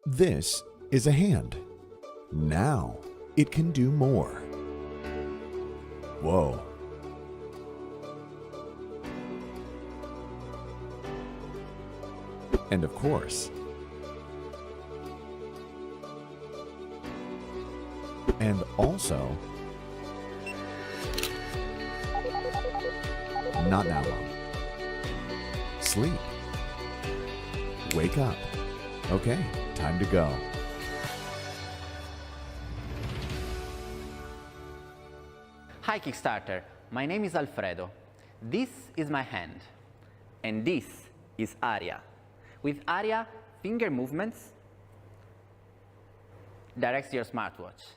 This is a hand. Now it can do more. Whoa. And of course, and also, not now, Mom. Sleep. Wake up. Okay, time to go. Hi Kickstarter, my name is Alfredo. This is my hand. And this is Aria. With Aria, finger movements directs your smartwatch.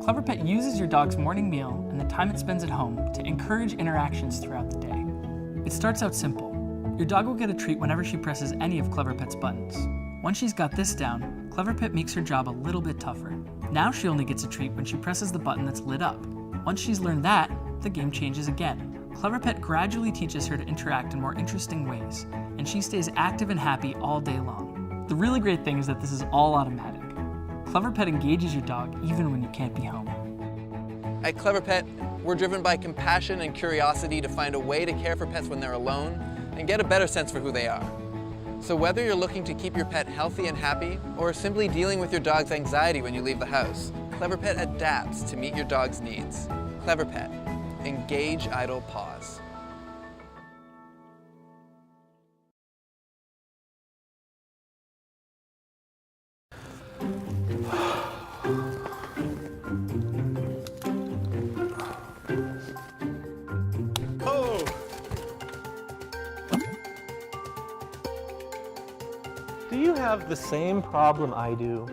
CleverPet uses your dog's morning meal and the time it spends at home to encourage interactions throughout the day. It starts out simple. Your dog will get a treat whenever she presses any of CleverPet's buttons. Once she's got this down, CleverPet makes her job a little bit tougher. Now she only gets a treat when she presses the button that's lit up. Once she's learned that, the game changes again. CleverPet gradually teaches her to interact in more interesting ways, and she stays active and happy all day long. The really great thing is that this is all automatic. CleverPet engages your dog even when you can't be home. At CleverPet, we're driven by compassion and curiosity to find a way to care for pets when they're alone and get a better sense for who they are. So whether you're looking to keep your pet healthy and happy or simply dealing with your dog's anxiety when you leave the house, CleverPet adapts to meet your dog's needs. CleverPet, engage idle paws. Do you have the same problem I do?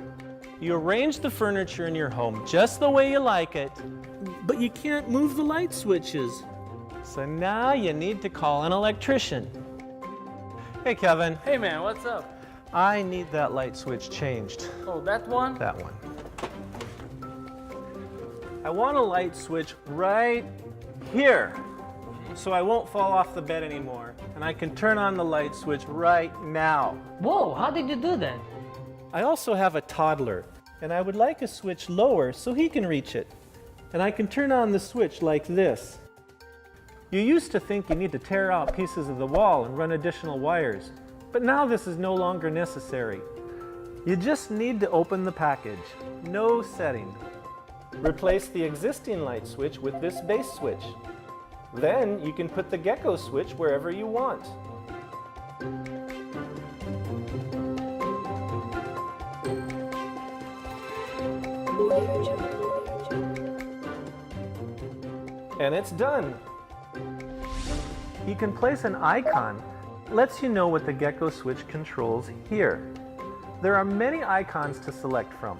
You arrange the furniture in your home just the way you like it, but you can't move the light switches. So now you need to call an electrician. Hey, Kevin. Hey man, what's up? I need that light switch changed. Oh, that one? That one. I want a light switch right here, so I won't fall off the bed anymore. And I can turn on the light switch right now. Whoa, how did you do that? I also have a toddler, and I would like a switch lower so he can reach it. And I can turn on the switch like this. You used to think you need to tear out pieces of the wall and run additional wires, but now this is no longer necessary. You just need to open the package. No setting. Replace the existing light switch with this base switch. Then you can put the Gecko switch wherever you want. And it's done. You can place an icon, lets you know what the Gecko switch controls here. There are many icons to select from.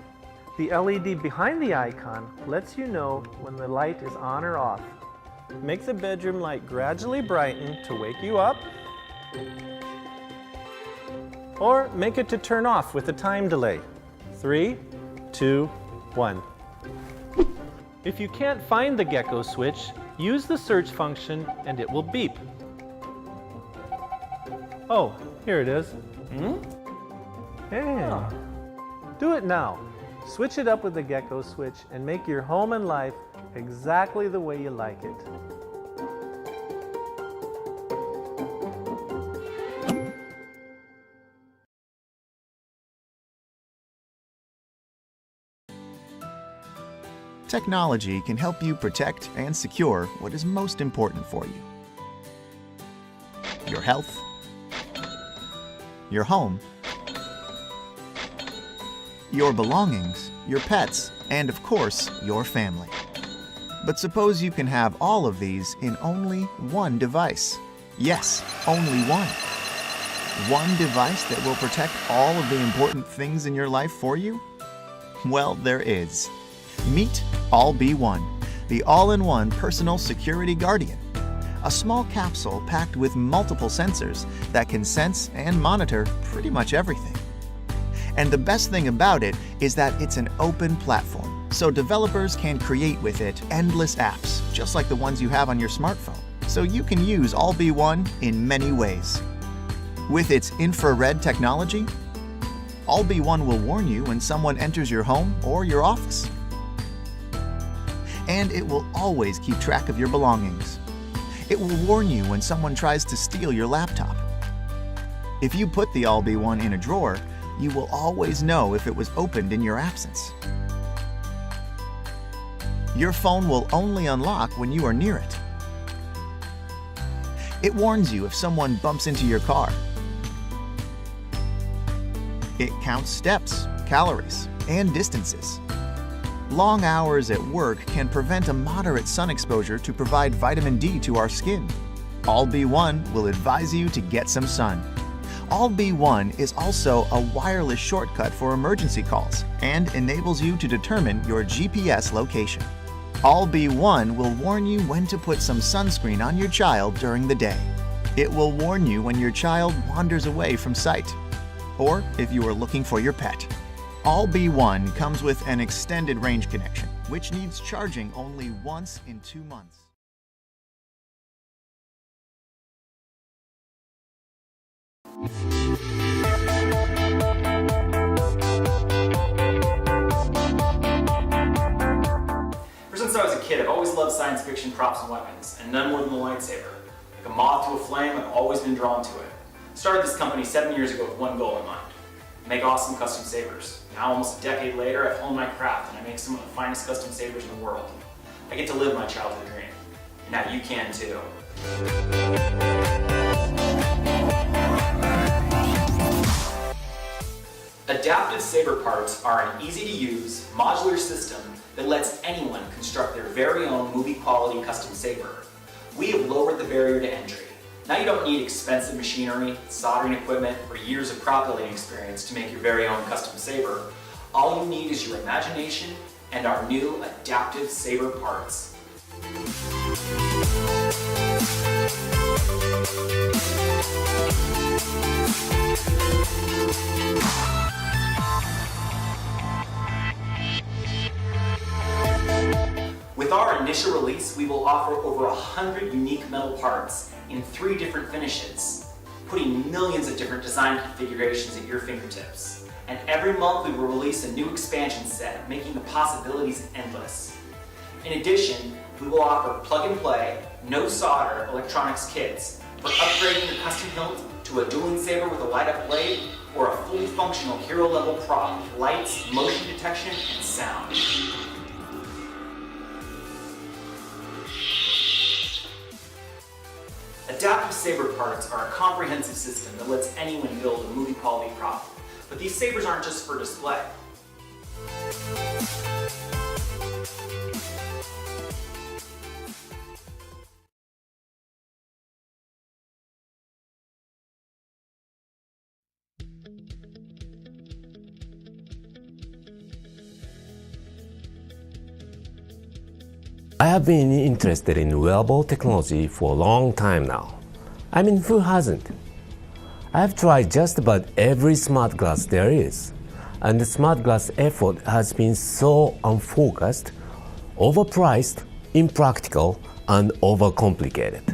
The LED behind the icon lets you know when the light is on or off. Make the bedroom light gradually brighten to wake you up, or make it to turn off with a time delay. 3, 2, 1. If you can't find the Gecko switch, use the search function and it will beep. Oh, here it is. Hey. Do it now. Switch it up with the Gecko switch and make your home and life exactly the way you like it. Technology can help you protect and secure what is most important for you. Your health, your home, your belongings, your pets, and of course, your family. But suppose you can have all of these in only one device. Yes, only one. One device that will protect all of the important things in your life for you? Well, there is. Meet All-B-One, the all-in-one personal security guardian. A small capsule packed with multiple sensors that can sense and monitor pretty much everything. And the best thing about it is that it's an open platform, so developers can create with it endless apps, just like the ones you have on your smartphone. So you can use All-B-One in many ways. With its infrared technology, All-B-One will warn you when someone enters your home or your office. And it will always keep track of your belongings. It will warn you when someone tries to steal your laptop. If you put the All-B-One in a drawer, you will always know if it was opened in your absence. Your phone will only unlock when you are near it. It warns you if someone bumps into your car. It counts steps, calories, and distances. Long hours at work can prevent a moderate sun exposure to provide vitamin D to our skin. All-B-One will advise you to get some sun. All-B-One is also a wireless shortcut for emergency calls and enables you to determine your GPS location. All-B-One will warn you when to put some sunscreen on your child during the day. It will warn you when your child wanders away from sight, or if you are looking for your pet. All-B-One comes with an extended range connection, which needs charging only once in 2 months. Ever since I was a kid, I've always loved science fiction props and weapons, and none more than the lightsaber. Like a moth to a flame, I've always been drawn to it. I started this company 7 years ago with one goal in mind: make awesome custom sabers. Now, almost a decade later, I've honed my craft and I make some of the finest custom sabers in the world. I get to live my childhood dream. And now you can too. Adaptive Saber parts are an easy-to-use, modular system that lets anyone construct their very own movie-quality custom saber. We have lowered the barrier to entry. Now you don't need expensive machinery, soldering equipment, or years of prop building experience to make your very own custom saber. All you need is your imagination and our new Adaptive Saber parts. With our initial release, we will offer over 100 unique metal parts in 3 different finishes, putting millions of different design configurations at your fingertips. And every month we will release a new expansion set, making the possibilities endless. In addition, we will offer plug-and-play, no-solder electronics kits for upgrading your custom hilt to a dueling saber with a light-up blade, or a fully functional hero-level prop with lights, motion detection, and sound. Adaptive Saber parts are a comprehensive system that lets anyone build a movie-quality prop. But these sabers aren't just for display. I have been interested in wearable technology for a long time now. I mean, who hasn't? I have tried just about every smart glass there is, and the smart glass effort has been so unfocused, overpriced, impractical, and overcomplicated.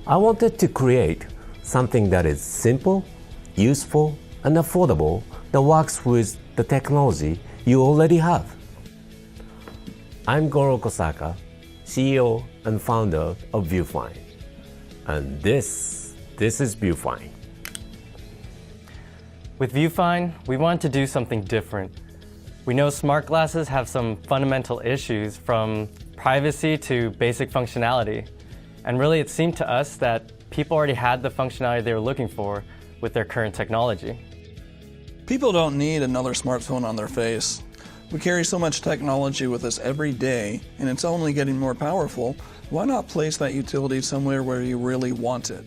I wanted to create something that is simple, useful, and affordable that works with the technology you already have. I'm Goro Kosaka, CEO and founder of Viewfind. And this is Viewfind. With Viewfind, we wanted to do something different. We know smart glasses have some fundamental issues, from privacy to basic functionality. And really, it seemed to us that people already had the functionality they were looking for with their current technology. People don't need another smartphone on their face. We carry so much technology with us every day, and it's only getting more powerful. Why not place that utility somewhere where you really want it?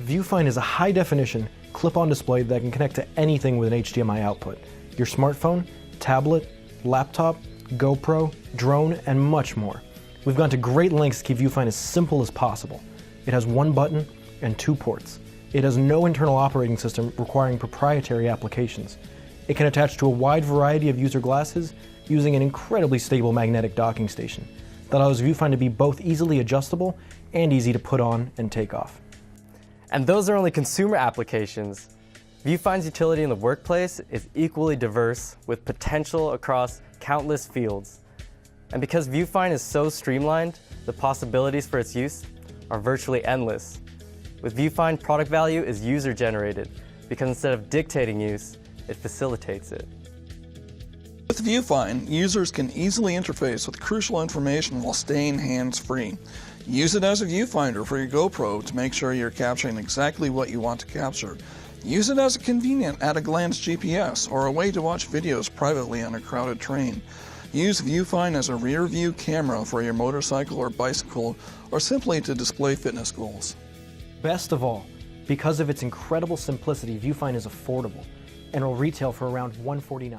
Viewfind is a high-definition, clip-on display that can connect to anything with an HDMI output. Your smartphone, tablet, laptop, GoPro, drone, and much more. We've gone to great lengths to keep Viewfind as simple as possible. It has one button and 2 ports. It has no internal operating system requiring proprietary applications. It can attach to a wide variety of user glasses using an incredibly stable magnetic docking station that allows Viewfind to be both easily adjustable and easy to put on and take off. And those are only consumer applications. Viewfind's utility in the workplace is equally diverse, with potential across countless fields. And because Viewfind is so streamlined, the possibilities for its use are virtually endless. With Viewfind, product value is user-generated, because instead of dictating use, it facilitates it. With Viewfind, users can easily interface with crucial information while staying hands-free. Use it as a viewfinder for your GoPro to make sure you're capturing exactly what you want to capture. Use it as a convenient at-a-glance GPS or a way to watch videos privately on a crowded train. Use Viewfind as a rear-view camera for your motorcycle or bicycle, or simply to display fitness goals. Best of all, because of its incredible simplicity, Viewfind is affordable and will retail for around $149.